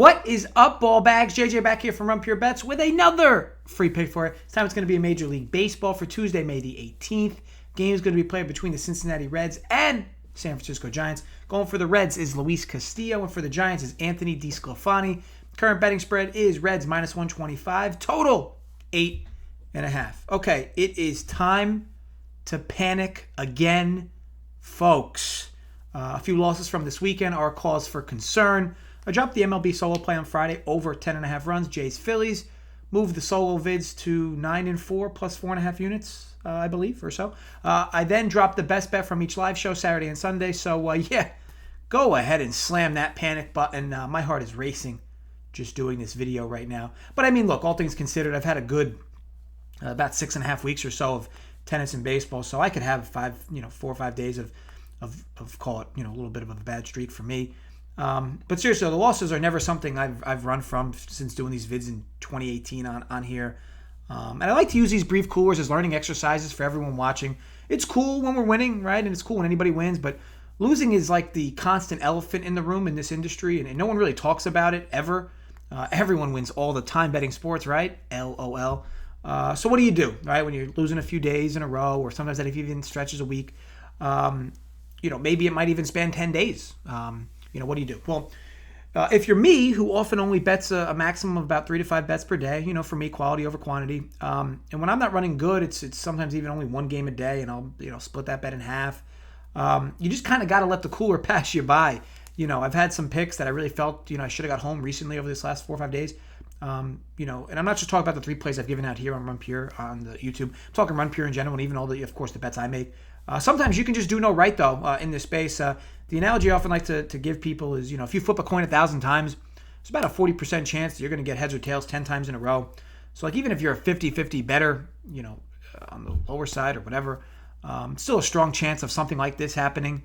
What is up, ball bags? JJ back here from Run Pure Bets with another free pick for it. This time it's going to be a Major League Baseball for Tuesday, May the 18th. Game is going to be played between the Cincinnati Reds and San Francisco Giants. Going for the Reds is Luis Castillo, and for the Giants is Anthony Desclafani. Current betting spread is Reds minus 125. Total 8.5. Okay, it is time to panic again, folks. A few losses from this weekend are cause for concern. I dropped the MLB solo play on Friday over 10.5 runs. Jays Phillies moved the solo vids to 9-4 plus 4.5 units, I believe, or so. I then dropped the best bet from each live show Saturday and Sunday. So, go ahead and slam that panic button. My heart is racing just doing this video right now. But I mean, look, all things considered, I've had a good about 6.5 weeks or so of tennis and baseball. So I could have 4 or 5 days of call it, a little bit of a bad streak for me. But seriously, the losses are never something I've run from since doing these vids in 2018 on here. And I like to use these brief coolers as learning exercises for everyone watching. It's cool when we're winning, right? And it's cool when anybody wins, but losing is like the constant elephant in the room in this industry, and no one really talks about it ever. Everyone wins all the time betting sports, right? LOL. So what do you do, right? When you're losing a few days in a row, or sometimes that even stretches a week, maybe it might even span 10 days. What do you do? Well, if you're me, who often only bets a maximum of about 3 to 5 bets per day, for me, quality over quantity. And when I'm not running good, it's sometimes even only one game a day, and I'll split that bet in half. You just kind of got to let the cooler pass you by. I've had some picks that I really felt, I should have got home recently over this last 4 or 5 days. And I'm not just talking about the 3 plays I've given out here on Run Pure on the YouTube. I'm talking Run Pure in general, and even all the, of course, the bets I make. Sometimes you can just do no right, though, in this space. The analogy I often like to give people is, if you flip a coin 1,000 times, it's about a 40% chance that you're going to get heads or tails 10 times in a row. So, even if you're a 50-50 better, on the lower side or whatever, still a strong chance of something like this happening.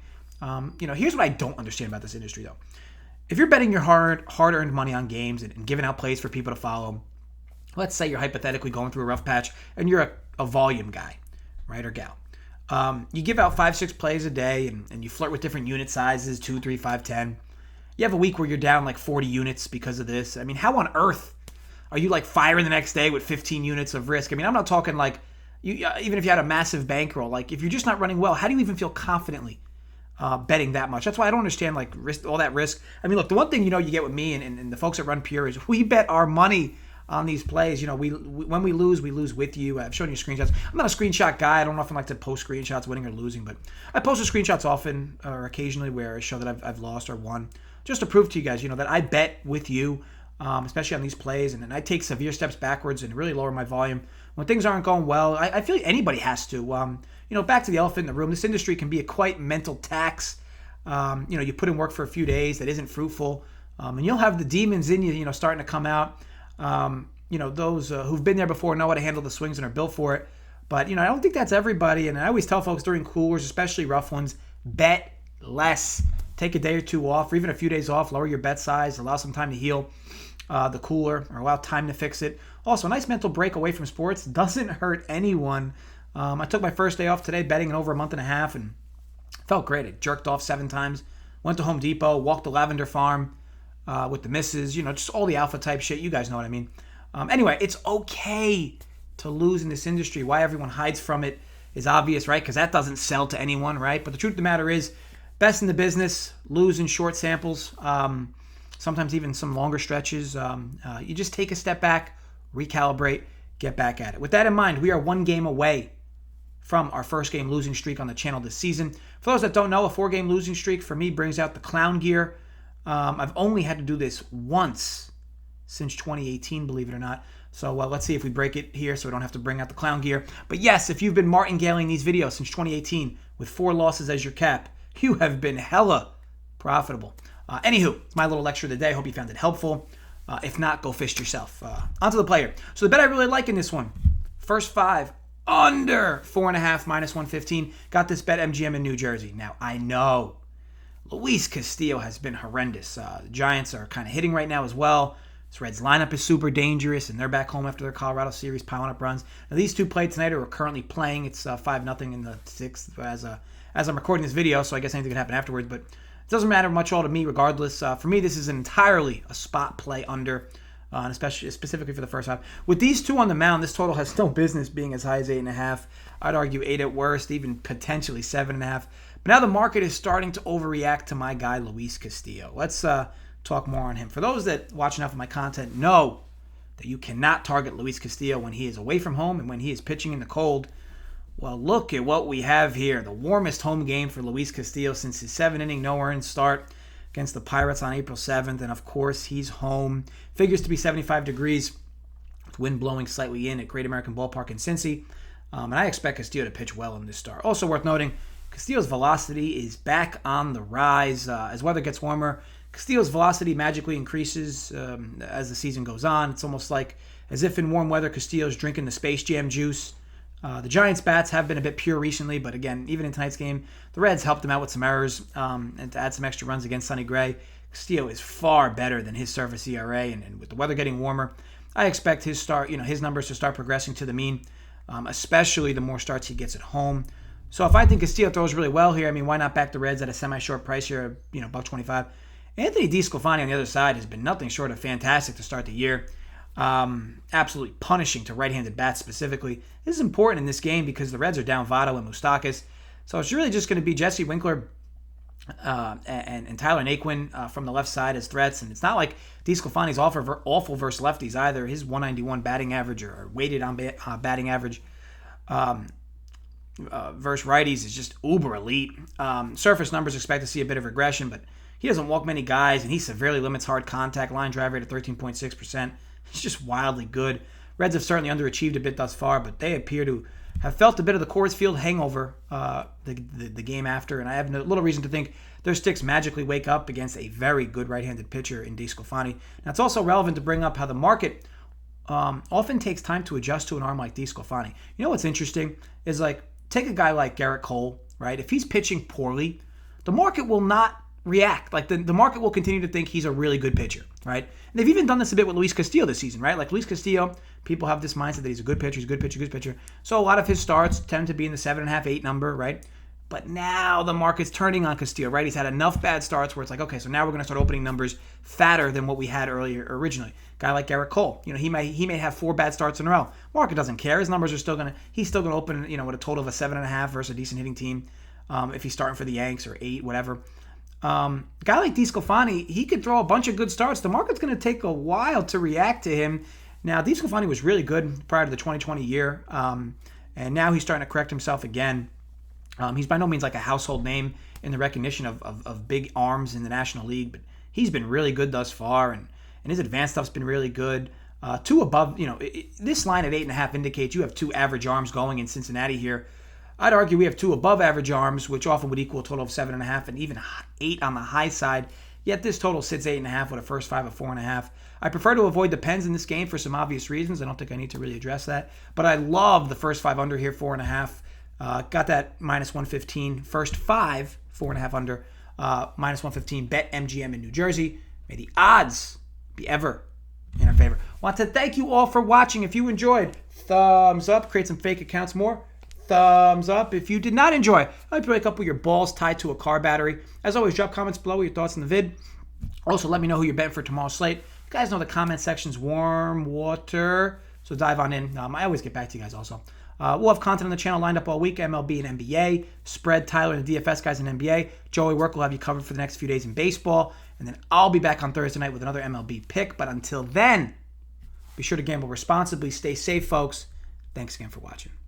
Here's what I don't understand about this industry, though. If you're betting your hard-earned money on games and giving out plays for people to follow, let's say you're hypothetically going through a rough patch and you're a volume guy, right, or gal. You give out 5-6 plays a day and you flirt with different unit sizes, 2, 3, 5, 10. You have a week where you're down like 40 units because of this. I mean, how on earth are you like firing the next day with 15 units of risk? I mean, I'm not talking like, even if you had a massive bankroll, like if you're just not running well, how do you even feel confidently betting that much? That's why I don't understand like risk, all that risk. I mean, look, the one thing you get with me and the folks that Run Pure is we bet our money on these plays. We when we lose with you. I've shown you screenshots. I'm not a screenshot guy. I don't often like to post screenshots winning or losing, but I post the screenshots often or occasionally where I show that I've lost or won, just to prove to you guys, that I bet with you, especially on these plays, and then I take severe steps backwards and really lower my volume when things aren't going well. I feel like anybody has to. Back to the elephant in the room. This industry can be a quite mental tax. You put in work for a few days that isn't fruitful, and you'll have the demons in you, starting to come out. Those who've been there before know how to handle the swings and are built for it. But, I don't think that's everybody. And I always tell folks during coolers, especially rough ones, bet less. Take a day or two off, or even a few days off. Lower your bet size. Allow some time to heal the cooler, or allow time to fix it. Also, a nice mental break away from sports doesn't hurt anyone. I took my first day off today betting in over a month and a half and felt great. I jerked off 7 times. Went to Home Depot, walked the lavender farm with the misses, just all the alpha type shit. You guys know what I mean. Anyway, it's okay to lose in this industry. Why everyone hides from it is obvious, right? Because that doesn't sell to anyone, right? But the truth of the matter is, best in the business, lose in short samples, sometimes even some longer stretches. You just take a step back, recalibrate, get back at it. With that in mind, we are 1 game away from our first game losing streak on the channel this season. For those that don't know, a 4-game losing streak for me brings out the clown gear. I've only had to do this once since 2018, believe it or not. So let's see if we break it here so we don't have to bring out the clown gear. But yes, if you've been martingaling these videos since 2018 with 4 losses as your cap, you have been hella profitable. Anywho, it's my little lecture of the day. I hope you found it helpful. If not, go fist yourself. Onto the player. So the bet I really like in this one, first 5, under 4.5 minus 115. Got this bet MGM in New Jersey. Now, I know Luis Castillo has been horrendous. The Giants are kind of hitting right now as well. This Reds lineup is super dangerous, and they're back home after their Colorado series, piling up runs. Now, these 2 played tonight are currently playing. It's 5-0 in the 6th as I'm recording this video, so I guess anything can happen afterwards. But It doesn't matter much all to me regardless. For me, this is entirely a spot play under, and especially specifically for the first half. With these two on the mound, this total has no business being as high as 8.5. I'd argue 8 at worst, even potentially 7.5. But now the market is starting to overreact to my guy, Luis Castillo. Let's talk more on him. For those that watch enough of my content know that you cannot target Luis Castillo when he is away from home and when he is pitching in the cold. Well, look at what we have here. The warmest home game for Luis Castillo since his 7-inning no-earned start against the Pirates on April 7th. And, of course, he's home. Figures to be 75 degrees with wind blowing slightly in at Great American Ballpark in Cincy. And I expect Castillo to pitch well in this start. Also worth noting, Castillo's velocity is back on the rise. As weather gets warmer, Castillo's velocity magically increases as the season goes on. It's almost like as if in warm weather, Castillo's drinking the Space Jam juice. The Giants' bats have been a bit pure recently, but again, even in tonight's game, the Reds helped him out with some errors and to add some extra runs against Sonny Gray. Castillo is far better than his surface ERA, and with the weather getting warmer, I expect his numbers to start progressing to the mean, especially the more starts he gets at home. So if I think Castillo throws really well here, I mean, why not back the Reds at a semi-short price here, $1.25? Anthony Desclafani on the other side has been nothing short of fantastic to start the year. Absolutely punishing to right-handed bats specifically. This is important in this game because the Reds are down Votto and Moustakas. So it's really just going to be Jesse Winkler and Tyler Naquin from the left side as threats. And it's not like Desclafani's awful versus lefties either. His 191 batting average or weighted on batting average versus righties is just uber elite. Surface numbers expect to see a bit of regression, but he doesn't walk many guys, and he severely limits hard contact. Line drive rate at 13.6%. It's just wildly good. Reds have certainly underachieved a bit thus far, but they appear to have felt a bit of the Coors Field hangover the game after, and I have little reason to think their sticks magically wake up against a very good right-handed pitcher in Desclafani. Now, it's also relevant to bring up how the market often takes time to adjust to an arm like Desclafani. You know what's interesting is, take a guy like Garrett Cole, right? If he's pitching poorly, the market will not react. The market will continue to think he's a really good pitcher, right? And they've even done this a bit with Luis Castillo this season, right? Luis Castillo, people have this mindset that he's a good pitcher. So a lot of his starts tend to be in the 7.5, 8 number, right? But now the market's turning on Castillo, right? He's had enough bad starts where it's okay, so now we're going to start opening numbers fatter than what we had originally. Guy like Garrett Cole, he may have 4 bad starts in a row. Market doesn't care. His numbers are he's still going to open, with a total of a 7.5 versus a decent hitting team. If he's starting for the Yanks or 8, whatever. A guy like Desclafani, he could throw a bunch of good starts. The market's going to take a while to react to him. Now, Desclafani was really good prior to the 2020 year, and now he's starting to correct himself again. He's by no means like a household name in the recognition of big arms in the National League, but he's been really good thus far, and his advanced stuff's been really good. 2 above, this line at 8.5 indicates you have 2 average arms going in Cincinnati here. I'd argue we have 2 above average arms, which often would equal a total of 7.5 and even 8 on the high side. Yet this total sits 8.5 with a first 5 of 4.5. I prefer to avoid the Pens in this game for some obvious reasons. I don't think I need to really address that. But I love the first 5 under here, 4.5. Got that minus 115. First 5, 4.5 under, minus 115. Bet MGM in New Jersey. May the odds be ever in our favor. Want to thank you all for watching. If you enjoyed, thumbs up. Create some fake accounts more. Thumbs up. If you did not enjoy, I'd wake up with your balls tied to a car battery. As always, drop comments below with your thoughts on the vid. Also, let me know who you're betting for tomorrow's slate. You guys know the comment section's warm water, so dive on in. I always get back to you guys also. We'll have content on the channel lined up all week, MLB and NBA. Spread Tyler and the DFS guys in NBA. Joey Work will have you covered for the next few days in baseball. And then I'll be back on Thursday night with another MLB pick. But until then, be sure to gamble responsibly. Stay safe, folks. Thanks again for watching.